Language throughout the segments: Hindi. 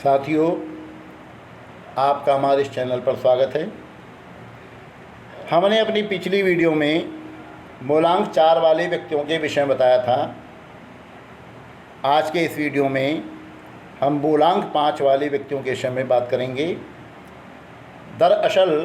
साथियों, आपका हमारे इस चैनल पर स्वागत है। हमने अपनी पिछली वीडियो में मूलांक 4 वाले व्यक्तियों के विषय में बताया था। आज के इस वीडियो में हम मूलांक 5 वाले व्यक्तियों के विषय में बात करेंगे। दरअसल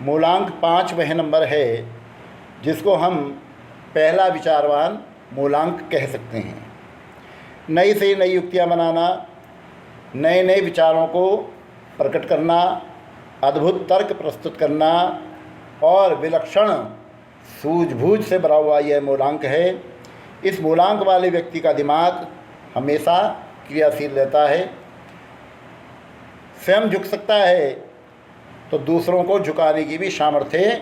मूलांक 5 वह नंबर है जिसको हम पहला विचारवान मूलांक कह सकते हैं। नई से नई युक्तियाँ बनाना, नए नए विचारों को प्रकट करना, अद्भुत तर्क प्रस्तुत करना और विलक्षण सूझबूझ से भरा हुआ यह मूलांक है। इस मूलांक वाले व्यक्ति का दिमाग हमेशा क्रियाशील रहता है, स्वयं झुक सकता है तो दूसरों को झुकाने की भी सामर्थ्य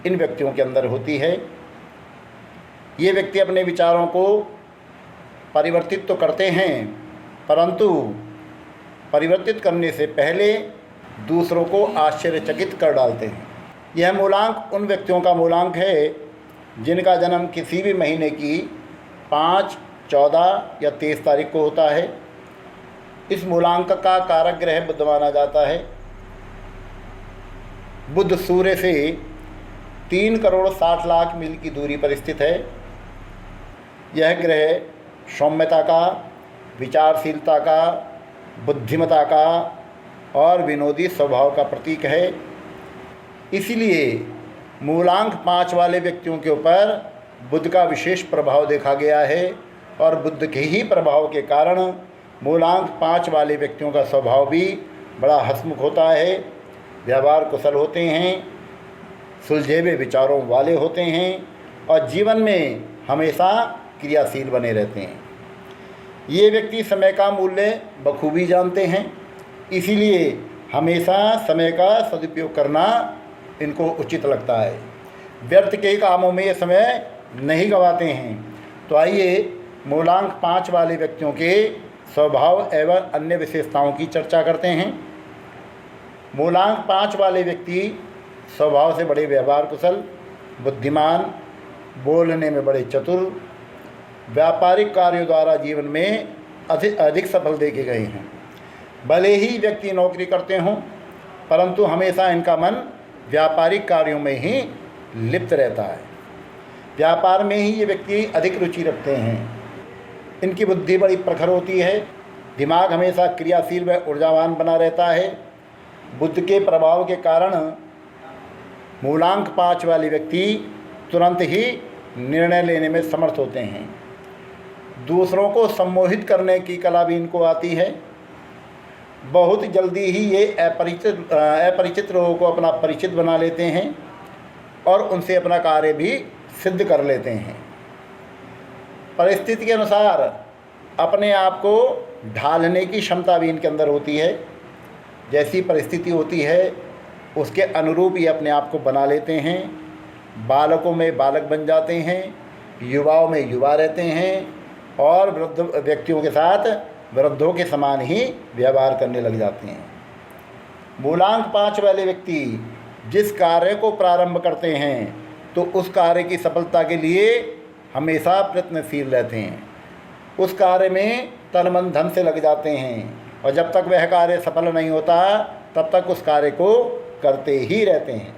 इन व्यक्तियों के अंदर होती है। ये व्यक्ति अपने विचारों को परिवर्तित तो करते हैं, परंतु परिवर्तित करने से पहले दूसरों को आश्चर्यचकित कर डालते हैं। यह मूलांक उन व्यक्तियों का मूलांक है जिनका जन्म किसी भी महीने की 5, 14 या 23 तारीख को होता है। इस मूलांक का कारक ग्रह बुध माना जाता है। बुध सूर्य से 3 करोड़ 60 लाख मील की दूरी पर स्थित है। यह ग्रह सौम्यता का, विचारशीलता का, बुद्धिमता का और विनोदी स्वभाव का प्रतीक है। इसीलिए मूलांक 5 वाले व्यक्तियों के ऊपर बुध का विशेष प्रभाव देखा गया है और बुध के ही प्रभाव के कारण मूलांक 5 वाले व्यक्तियों का स्वभाव भी बड़ा हंसमुख होता है, व्यवहार कुशल होते हैं, सुलझे हुए विचारों वाले होते हैं और जीवन में हमेशा क्रियाशील बने रहते हैं। ये व्यक्ति समय का मूल्य बखूबी जानते हैं, इसीलिए हमेशा समय का सदुपयोग करना इनको उचित लगता है। व्यर्थ के कामों में ये समय नहीं गंवाते हैं। तो आइए मूलांक 5 वाले व्यक्तियों के स्वभाव एवं अन्य विशेषताओं की चर्चा करते हैं। मूलांक 5 वाले व्यक्ति स्वभाव से बड़े व्यवहार कुशल, बुद्धिमान, बोलने में बड़े चतुर, व्यापारिक कार्यों द्वारा जीवन में अधिक सफल देखे गए हैं। भले ही व्यक्ति नौकरी करते हों, परंतु हमेशा इनका मन व्यापारिक कार्यों में ही लिप्त रहता है। व्यापार में ही ये व्यक्ति अधिक रुचि रखते हैं। इनकी बुद्धि बड़ी प्रखर होती है, दिमाग हमेशा क्रियाशील व ऊर्जावान बना रहता है। बुद्ध के प्रभाव के कारण मूलांक 5 वाले व्यक्ति तुरंत ही निर्णय लेने में समर्थ होते हैं। दूसरों को सम्मोहित करने की कला भी इनको आती है। बहुत जल्दी ही ये अपरिचित लोगों को अपना परिचित बना लेते हैं और उनसे अपना कार्य भी सिद्ध कर लेते हैं। परिस्थिति के अनुसार अपने आप को ढालने की क्षमता भी इनके अंदर होती है। जैसी परिस्थिति होती है उसके अनुरूप ये अपने आप को बना लेते हैं। बालकों में बालक बन जाते हैं, युवाओं में युवा रहते हैं और वृद्ध व्यक्तियों के साथ वृद्धों के समान ही व्यवहार करने लग जाते हैं। मूलांक 5 वाले व्यक्ति जिस कार्य को प्रारंभ करते हैं तो उस कार्य की सफलता के लिए हमेशा प्रयत्नशील रहते हैं। उस कार्य में तन मन धन से लग जाते हैं और जब तक वह कार्य सफल नहीं होता तब तक उस कार्य को करते ही रहते हैं।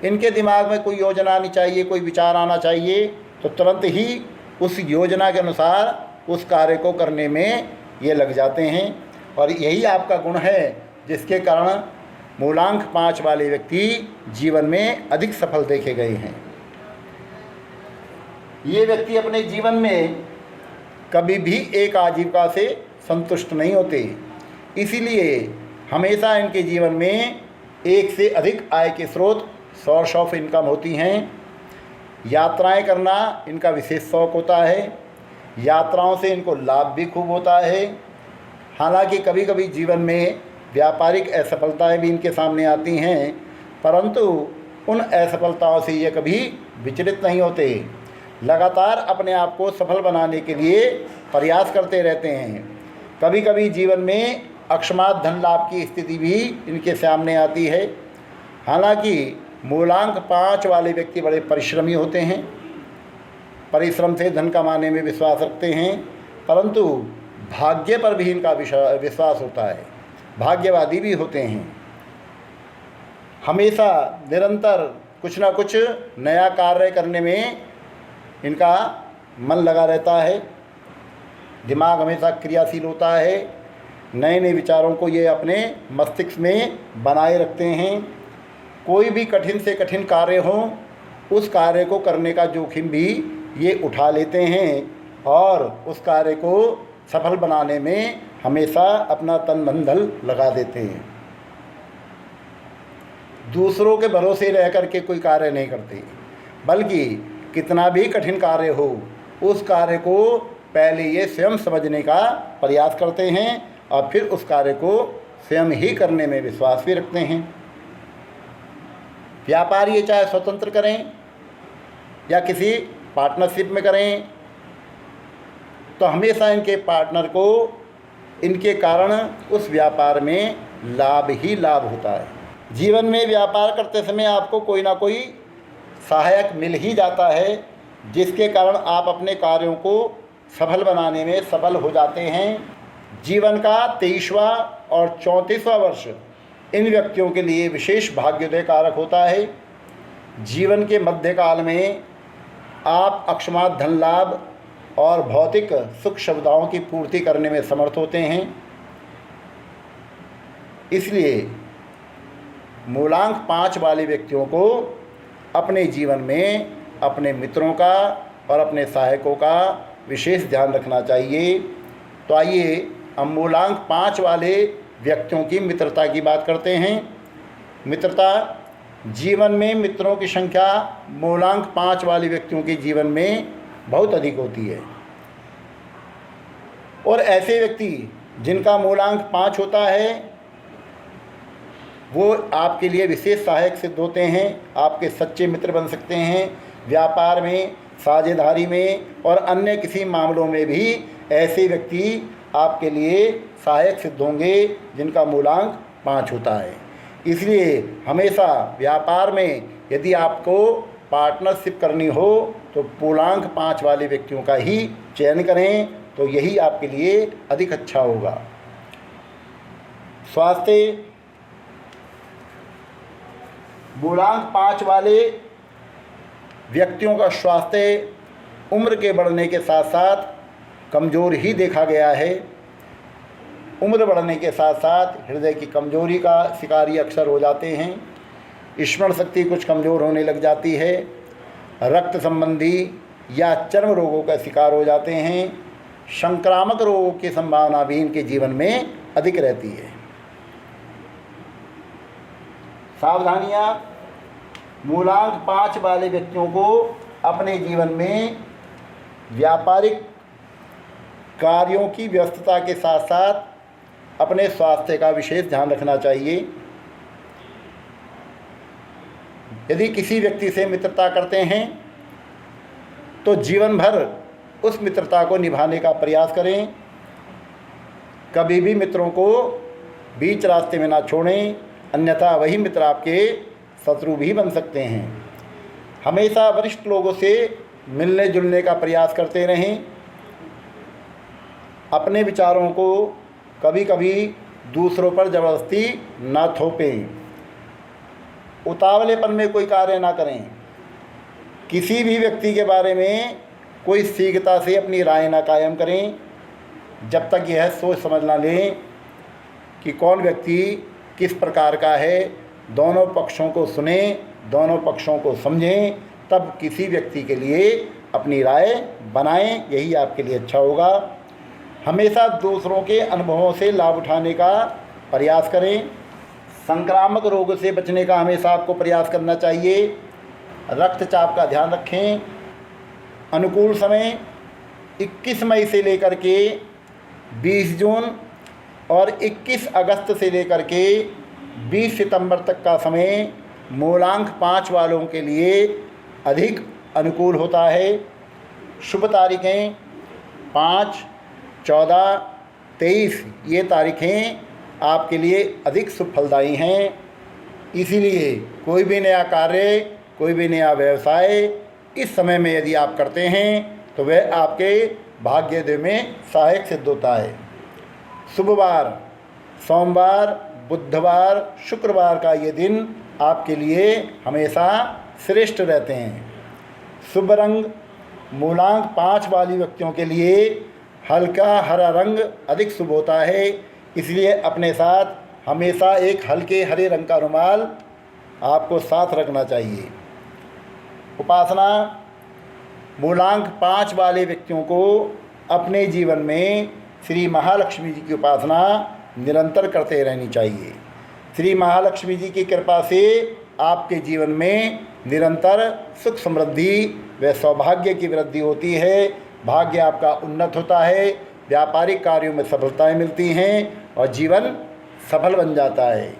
इनके दिमाग में कोई योजना आनी चाहिए, कोई विचार आना चाहिए तो तुरंत ही उस योजना के अनुसार उस कार्य को करने में ये लग जाते हैं और यही आपका गुण है जिसके कारण मूलांक 5 वाले व्यक्ति जीवन में अधिक सफल देखे गए हैं। ये व्यक्ति अपने जीवन में कभी भी एक आजीविका से संतुष्ट नहीं होते, इसीलिए हमेशा इनके जीवन में एक से अधिक आय के स्रोत, सोर्स ऑफ इनकम होती हैं। यात्राएं करना इनका विशेष शौक़ होता है। यात्राओं से इनको लाभ भी खूब होता है। हालांकि कभी कभी जीवन में व्यापारिक असफलताएं भी इनके सामने आती हैं, परंतु उन असफलताओं से ये कभी विचलित नहीं होते। लगातार अपने आप को सफल बनाने के लिए प्रयास करते रहते हैं। कभी कभी जीवन में अकस्मात धन लाभ की स्थिति भी इनके सामने आती है। हालांकि मूलांक 5 वाले व्यक्ति बड़े परिश्रमी होते हैं, परिश्रम से धन कमाने में विश्वास रखते हैं, परंतु भाग्य पर भी इनका विश्वास होता है, भाग्यवादी भी होते हैं। हमेशा निरंतर कुछ ना कुछ नया कार्य करने में इनका मन लगा रहता है, दिमाग हमेशा क्रियाशील होता है, नए नए विचारों को ये अपने मस्तिष्क में बनाए रखते हैं। कोई भी कठिन से कठिन कार्य हो, उस कार्य को करने का जोखिम भी ये उठा लेते हैं और उस कार्य को सफल बनाने में हमेशा अपना तन मन धन लगा देते हैं। दूसरों के भरोसे रह कर के कोई कार्य नहीं करते, बल्कि कितना भी कठिन कार्य हो, उस कार्य को पहले ये स्वयं समझने का प्रयास करते हैं और फिर उस कार्य को स्वयं ही करने में विश्वास भी रखते हैं। व्यापार ये चाहे स्वतंत्र करें या किसी पार्टनरशिप में करें, तो हमेशा इनके पार्टनर को इनके कारण उस व्यापार में लाभ ही लाभ होता है। जीवन में व्यापार करते समय आपको कोई ना कोई सहायक मिल ही जाता है, जिसके कारण आप अपने कार्यों को सफल बनाने में सफल हो जाते हैं। जीवन का 23वां और 34वां वर्ष इन व्यक्तियों के लिए विशेष भाग्योदय कारक होता है। जीवन के मध्यकाल में आप अकस्मात धन लाभ और भौतिक सुख सुविधाओं की पूर्ति करने में समर्थ होते हैं। इसलिए मूलांक 5 वाले व्यक्तियों को अपने जीवन में अपने मित्रों का और अपने सहायकों का विशेष ध्यान रखना चाहिए। तो आइए हम मूलांक 5 वाले व्यक्तियों की मित्रता की बात करते हैं। मित्रता जीवन में मित्रों की संख्या मूलांक 5 वाले व्यक्तियों के जीवन में बहुत अधिक होती है और ऐसे व्यक्ति जिनका मूलांक 5 होता है वो आपके लिए विशेष सहायक सिद्ध होते हैं, आपके सच्चे मित्र बन सकते हैं। व्यापार में, साझेदारी में और अन्य किसी मामलों में भी ऐसे व्यक्ति आपके लिए सहायक सिद्ध होंगे जिनका मूलांक 5 होता है। इसलिए हमेशा व्यापार में यदि आपको पार्टनरशिप करनी हो तो मूलांक 5 वाले व्यक्तियों का ही चयन करें, तो यही आपके लिए अधिक अच्छा होगा। स्वास्थ्य मूलांक 5 वाले व्यक्तियों का स्वास्थ्य उम्र के बढ़ने के साथ साथ कमज़ोर ही देखा गया है। उम्र बढ़ने के साथ साथ हृदय की कमजोरी का शिकारी अक्सर हो जाते हैं। स्मरण शक्ति कुछ कमज़ोर होने लग जाती है। रक्त संबंधी या चर्म रोगों का शिकार हो जाते हैं। संक्रामक रोगों की संभावना भी इनके जीवन में अधिक रहती है। सावधानियाँ मूलांक 5 वाले व्यक्तियों को अपने जीवन में व्यापारिक कार्यों की व्यस्तता के साथ साथ अपने स्वास्थ्य का विशेष ध्यान रखना चाहिए। यदि किसी व्यक्ति से मित्रता करते हैं तो जीवन भर उस मित्रता को निभाने का प्रयास करें। कभी भी मित्रों को बीच रास्ते में ना छोड़ें, अन्यथा वही मित्र आपके शत्रु भी बन सकते हैं। हमेशा वरिष्ठ लोगों से मिलने जुलने का प्रयास करते रहें। अपने विचारों को कभी कभी दूसरों पर ज़बरदस्ती ना थोपें। उतावलेपन में कोई कार्य ना करें। किसी भी व्यक्ति के बारे में कोई शीघ्रता से अपनी राय ना कायम करें जब तक यह सोच समझ ना लें कि कौन व्यक्ति किस प्रकार का है। दोनों पक्षों को सुनें, दोनों पक्षों को समझें, तब किसी व्यक्ति के लिए अपनी राय बनाएं। यही आपके लिए अच्छा होगा। हमेशा दूसरों के अनुभवों से लाभ उठाने का प्रयास करें। संक्रामक रोग से बचने का हमेशा आपको प्रयास करना चाहिए। रक्तचाप का ध्यान रखें। अनुकूल समय 21 मई से लेकर के 20 जून और 21 अगस्त से लेकर के 20 सितंबर तक का समय मूलांक 5 वालों के लिए अधिक अनुकूल होता है। शुभ तारीखें 5, 14, 23 ये तारीखें आपके लिए अधिक शुभ फलदायी हैं। इसीलिए कोई भी नया कार्य, कोई भी नया व्यवसाय इस समय में यदि आप करते हैं तो वह आपके भाग्योदय में सहायक सिद्ध होता है। शुभवार सोमवार, बुधवार, शुक्रवार का ये दिन आपके लिए हमेशा श्रेष्ठ रहते हैं। शुभ रंग मूलांक 5 वाली व्यक्तियों के लिए हल्का हरा रंग अधिक शुभ होता है, इसलिए अपने साथ हमेशा एक हल्के हरे रंग का रुमाल आपको साथ रखना चाहिए। उपासना मूलांक 5 वाले व्यक्तियों को अपने जीवन में श्री महालक्ष्मी जी की उपासना निरंतर करते रहनी चाहिए। श्री महालक्ष्मी जी की कृपा से आपके जीवन में निरंतर सुख समृद्धि व सौभाग्य की वृद्धि होती है। भाग्य आपका उन्नत होता है, व्यापारिक कार्यों में सफलताएं मिलती हैं और जीवन सफल बन जाता है।